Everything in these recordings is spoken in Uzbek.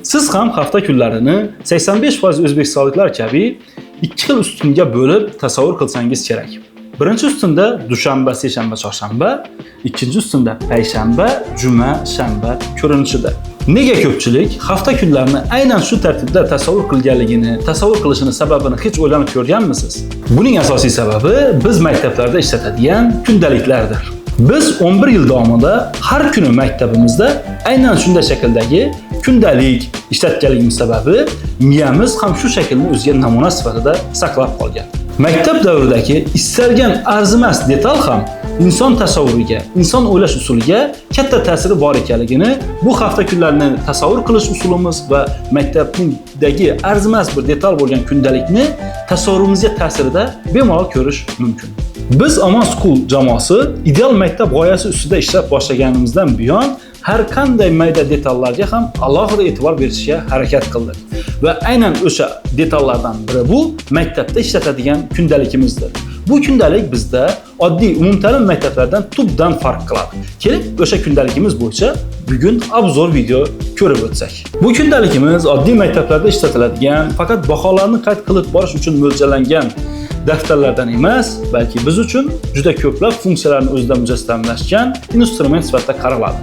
Siz ham hafta kunlarini 85% o'zbekistonliklar kabi ikki xil ustunga bo'lib tasavvur qilsangiz kerak. Birinchi ustunda dushanba, seshanba, chorshanba, ikkinchi ustunda payshanba, juma, shanba ko'rinishida. Nega ko'pchilik hafta kunlarini aynan shu tartibda tasavvur qilganligini, tasavvur qilishini sababini hech o'ylanib ko'rganmisiz? Buning asosiy sababi biz maktablarda ishlatadigan kundaliklardir. Biz 11 yil davomida har kuni maktabimizda aynan shunday shakldagi kundalik ishlatganligimiz sababi miyamiz ham shu shaklni o'ziga namuna sifatida saqlab qolgan. Maktab davridagi istalgan arzimas detal ham inson tasavvuriga, inson o'ylash usuliga katta ta'siri bor ekanligini bu hafta kunlarini tasavvur qilish usulimiz va maktabdagi arzimas bir detal bo'lgan kundalikni tasavvurimizga ta'sirida bemalol ko'rish mumkin. Biz Amon School jamoasi ideal maktab g'oyasi ustida ishlab boshlaganimizdan buyon har qanday mayda detallarga ham alohida e'tibor berishga harakat qildik. Va aynan o'sha detallardan biri bu maktabda ishlatadigan kundaligimizdir. Bu kundalik bizda oddiy umumta'lim maktablardan tubdan farq qiladi. Keling, o'sha kundaligimiz bo'yicha bugun obzor video ko'rib o'tsak. Bu kundaligimiz oddiy maktablarda ishlatiladigan, faqat baholarni qayd qilib borish uchun mo'ljallangan daftarlardan emas, balki biz uchun juda ko'plab funksiyalarni o'zida mujassamlashgan instrument sifatida qaraladi.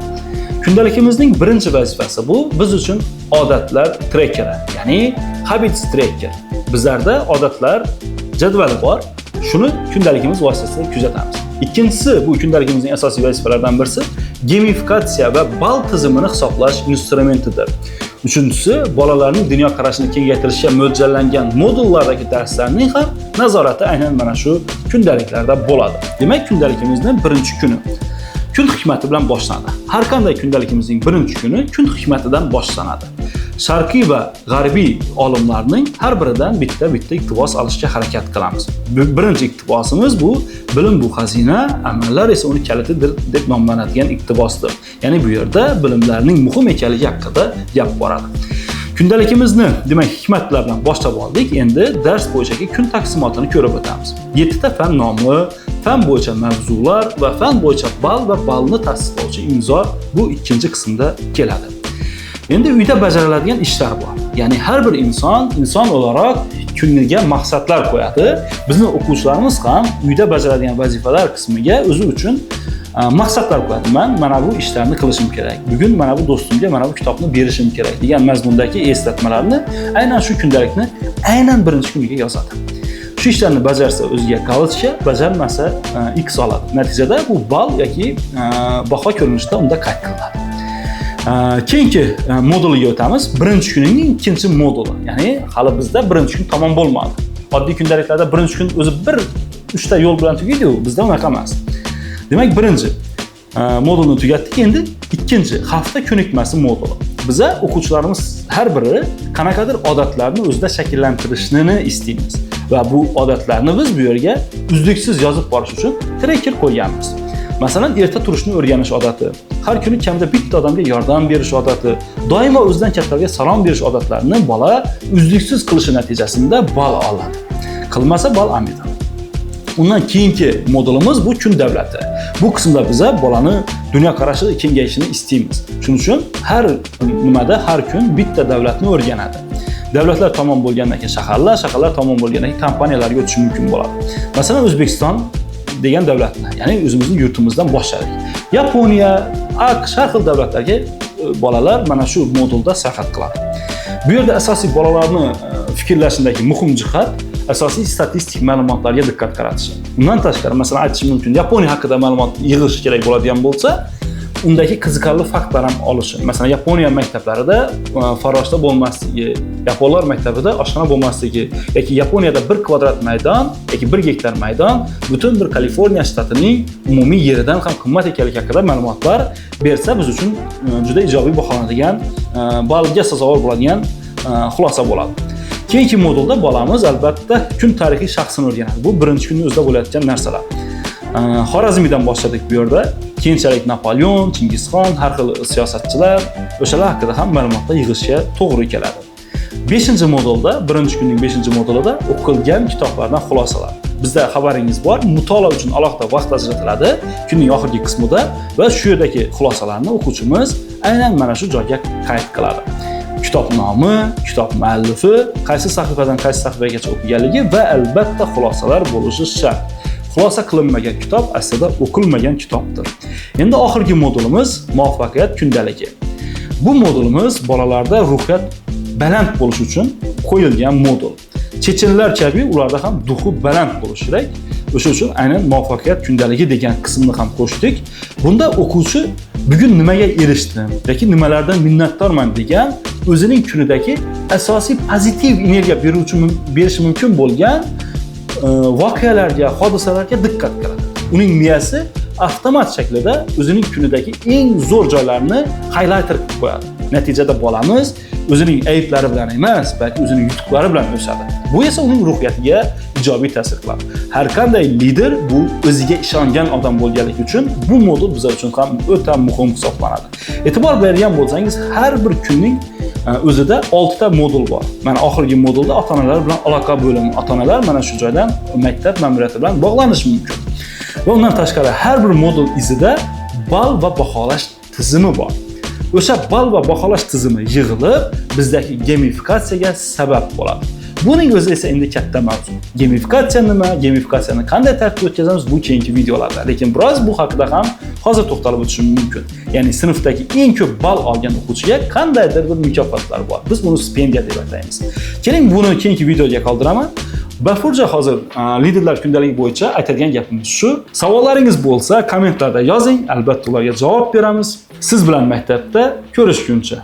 Kundaligimizning birinchi vazifasi bu biz uchun odatlar trekkeri, ya'ni habits tracker. Bizlarda odatlar jadvali bor. Shuni kundaligimiz vositasida kuzatamiz. Ikkinchisi, bu kundaligimizning asosiy vazifalaridan birisi gamifikatsiya va ball tizimini hisoblash instrumentidir. Uchinchisi, bolalarning dunyo qarashini kengaytirishga mo'ljallangan modullardagi darslarning ham nazorati aynan mana shu kundaliklarda bo'ladi. Demak, kundaligimizning birinchi kuni kun hikmati bilan boshlanadi. Har qanday kundaligimizning birinchi kuni kun hikmatidan boshlanadi. Sharqiy va g'arbiy olimlarning har biridan bitta iqtibos olishga harakat qilamiz. Birinchi iqtibosimiz bu bilim bu xazina, amallar esa uni kalitidir deb nomlanadigan iqtibosdir. Ya'ni bu yerda bilimlarning muhim ekanligi haqida gap boradi. Kundaligimizni, demak, hikmatlar bilan boshlab oldik. Endi dars bo'yichagi kun taqsimotini ko'rib o'tamiz. 7 ta fan nomi, fan bo'yicha mavzular va fan bo'yicha ball va ballni tasdiqlovchi imzo bu ikkinchi qismda keladi. Endi uyda bajariladigan ishlar bor. Ya'ni har bir inson o'laroq kuniga maqsadlar qo'yadi. Bizning o'quvchilarimiz ham uyda bajaradigan vazifalar qismiga o'zi uchun maqsadlar qo'yadi. Mana bu ishlarni qilishim kerak. Bugun mana bu do'stimga mana bu kitobni berishim kerak degan mazmundagi eslatmalarni aynan shu kundalikni aynan birinchi kuniga yozadi. Shu ishlarni bajarsa o'ziga galotcha, bajarmasa X oladi. Natijada bu ball yoki baho ko'rinishida unda qayd qilinadi. Keyingi moduliga o'tamiz. Birinchi kunning ikkinchi moduli. Ya'ni hali bizda birinchi kun tamom bo'lmadi. Oddiy kundaliklarda birinchi kun o'zi 3 ta yo'l bilan tugaydi-ku, bizda unaqa emas. Demak, birinchi modulni tugatdik. Endi ikkinchi hafta ko'nikmasi moduli. Biza o'quvchilarimiz har biri qanaqadir odatlarni o'zida shakllantirishni istaymiz va bu odatlarni biz bu yerga uzluksiz yozib borish uchun trekker qo'yganmiz. Masalan, erta turishni o'rganish odati, har kuni kamida bitta odamga yordam berish odati, doimo o'zidan kattalarga salom berish odatlarini bola uzluksiz qilishi natijasida ball oladi. Qilmasa ball olmaydi. Undan keyingi modulimiz bu kun davlati. Bu qismda biza bolani dunyo qarashi kengayishini istaymiz. Shuning uchun har nimada har kun bitta davlatni o'rganadi. Davlatlar tamom bo'lgandan keyin shaharlar tamom bo'lgandan keyin kompaniyalarga o'tish mumkin bo'ladi. Masalan, O'zbekiston degan davlatni, ya'ni o'zimizning yurtimizdan boshladik. Yaponiya, AQSh har xil davlatlarga bolalar mana shu modulda sayohat qiladi. Bu yerda asosiy bolalarni fikrlashidagi muhim jihat asosiy statistik ma'lumotlarga diqqat qaratish. Undan tashqari, masalan, aytishim mumkin, Yaponiya haqida ma'lumot yig'ish kerak bo'ladigan bo'lsa, undagi qiziqarli faktlar ham olishi. Masalan, Yaponiya maktablarida farroshda bo'lmasligi, yaponlar maktabida oshxona bo'lmasligi yoki Yaponiyada 1 kvadrat maydon yoki 1 gektar maydon butun bir Kaliforniya shtatining umumiy yeridan ham qimmat ekanligi haqida ma'lumotlar bersa, biz uchun juda ijobiy baholanadigan, ballga sazovor bo'ladigan xulosa bo'ladi. Keyingi modulda bolamiz albatta kun tarixiy shaxsini o'rganadi. Bu birinchi kunning o'zida bo'layotgan narsalar. Xorazmiydan boshladik bu yerda. Keyinchalik Napoleon, Chingizxon, har xil siyosatchilar, o'shalar haqida ham ma'lumotlar yig'ishga to'g'ri keladi. 5-modulda, birinchi kunning 5-modulida o'qilgan kitoblardan xulosalar. Bizda xabaringiz bor, mutolaa uchun alohida vaqt ajratiladi kunning oxirgi qismida va shu yerdagi xulosalarni o'quvchimiz aynan mana shu joyga qayd qiladi. kitob nomi, kitob muallifi, qaysi sahifadan qaysi sahifagacha o'qiganligi va albatta xulosalar bo'lishi shart. Xulosa qilinmagan kitob aslida o'qilmagan kitobdir. Endi oxirgi modulimiz muvaffaqiyat kundaligi. Bu modulimiz bolalarda ruhiyat baland bo'lish uchun qo'yilgan modul. Chechenlar kabi ularda ham ruhi baland bo'lishi kerak. O'sha uchun aynan muvaffaqiyat kundaligi degan qismni ham qo'shdik. Bunda o'quvchi bugun nimaga erishdim yoki nimalardan minnatdorman degan o'zining kunidagi asosiy pozitiv energiya berishi mumkin bo'lgan voqealarga, hodisalarga diqqat qiladi. Uning miyasi avtomat shaklida o'zining kunidagi eng zo'r joylarini highlighter qilib qo'yadi. Natijada bolamiz o'zining ayblari bilan emas, balki o'zining yutuqlari bilan o'sadi. Bu esa uning ruhiyatiga ijobiy ta'sir qiladi. Har qanday lider bu o'ziga ishongan odam bo'lganligi uchun bu modul bizlar uchun ham o'ta muhim hisoblanadi. E'tibor bergan bo'lsangiz, har bir kunning o'zida 6 ta modul bor. Mana oxirgi modulda ota-onalar bilan aloqa bo'limi. Ota-onalar mana shu joydan maktab ma'muriyati bilan bog'lanish mumkin. Va undan tashqari har bir modul izida ball va baholash tizimi bor. O'sha ball va baholash tizimi yig'ilib bizdagi gamifikatsiyaga sabab bo'ladi. Buning o'zi esa endi katta mavzu. Gamifikatsiya nima? Gamifikatsiyani qanday tartibda o'tkazamiz bu keyingi videolarda. Lekin biroz bu haqida ham hozir to'xtalib o'tishim mumkin. Ya'ni sinfdagi eng ko'p ball olgan o'quvchiga qandaydir bir mukofotlar bor. Biz buni stipendiya deb ataymiz. Keling, buni keyingi videoga qoldiraman. Bafurja hozir liderlar kundaligi bo'yicha aytadigan gapimiz shu. Savollaringiz bo'lsa, kommentlarda yozing, albatta ularga javob beramiz. Siz bilan maktabda ko'rishguncha.